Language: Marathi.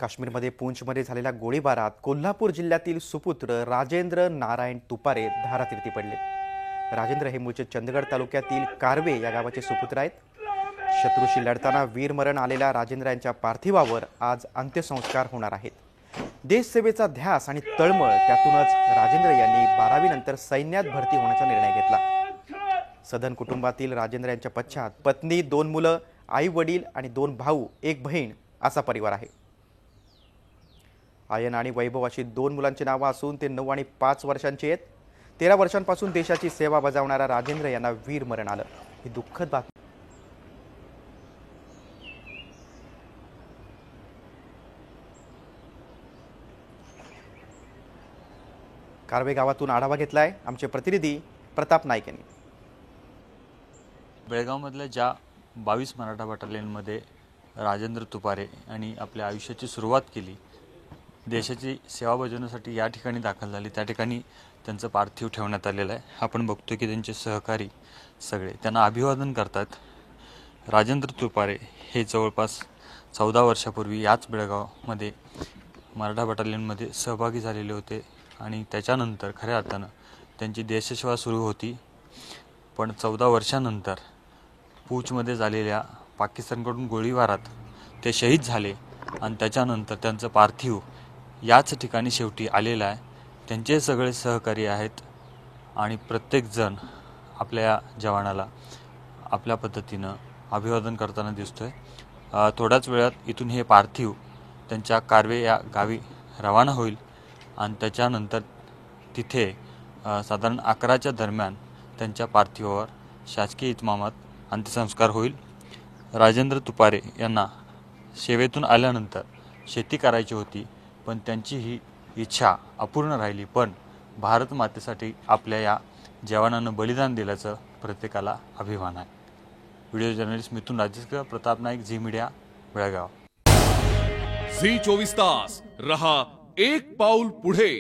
काश्मीरमध्ये पूंछमध्ये झालेल्या गोळीबारात कोल्हापूर जिल्ह्यातील सुपुत्र राजेंद्र नारायण तुपारे धारातीर्थी पडले। राजेंद्र हे मूळचे चंदगड तालुक्यातील कारवे या गावाचे सुपुत्र आहेत। शत्रूशी लढताना वीरमरण आलेल्या राजेंद्र यांच्या पार्थिवावर आज अंत्यसंस्कार होणार आहेत। देशसेवेचा ध्यास आणि तळमळ त्यातूनच राजेंद्र यांनी 12वी नंतर सैन्यात भरती होण्याचा निर्णय घेतला। सदन कुटुंबातील राजेंद्र यांच्या पश्चात पत्नी, 2 मुलं, आई वडील आणि 2 भाऊ, 1 बहीण असा परिवार आहे। आयन आणि वैभव अशी 2 मुलांची नावे असून ते 9 आणि 5 वर्षांचे आहेत। 13 वर्षांपासून देशाची सेवा बजावणाऱ्या राजेंद्र यांना वीरमरण आलं। ही दुःखद बातमी। कारवे गावातून आढावा घेतलाय आमचे प्रतिनिधी प्रताप नाईक यांनी। बेळगावमधल्या ज्या 22 मराठा बटालियनमध्ये राजेंद्र तुपारे यांनी आपल्या आयुष्याची सुरुवात केली, देशाची सेवा बजावण्यासाठी या ठिकाणी दाखल झाली, त्या ठिकाणी त्यांचं पार्थिव ठेवण्यात आलेलं आहे। आपण बघतोय की त्यांचे सहकारी सगळे त्यांना अभिवादन करतात। राजेंद्र तुपारे हे जवळपास 14 वर्षापूर्वी याच बेळगावमध्ये मराठा बटालियनमध्ये सहभागी झालेले होते आणि त्याच्यानंतर खऱ्या अर्थानं त्यांची देशसेवा सुरू होती। पण 14 वर्षानंतर पूंछमध्ये झालेल्या पाकिस्तानकडून गोळीबारात ते शहीद झाले आणि त्याच्यानंतर त्यांचं पार्थिव याच ठिकाणी शेवटी आलेलं आहे। त्यांचे सगळे सहकारी आहेत आणि प्रत्येकजण आपल्या जवानाला आपल्या पद्धतीनं अभिवादन करताना दिसतोय। थोड्याच वेळात इथून हे पार्थिव त्यांच्या कारवे या गावी रवाना होईल आणि त्याच्यानंतर तिथे साधारण 11च्या दरम्यान त्यांच्या पार्थिवावर शासकीय इतमामात अंत्यसंस्कार होईल। राजेंद्र तुपारे यांना सेवेतून आल्यानंतर शेती करायची होती, पण त्यांची ही इच्छा अपूर्ण राहिली। पण भारत मातेसाठी आपल्या या जवानांना बलिदान दिल्याचं प्रत्येकाला अभिमान आहे। Video journalist Mithun Rajeshkar, Pratap Naik, Zee media, Belgaum. Zee 24 तास रहा एक पाऊल पुढे।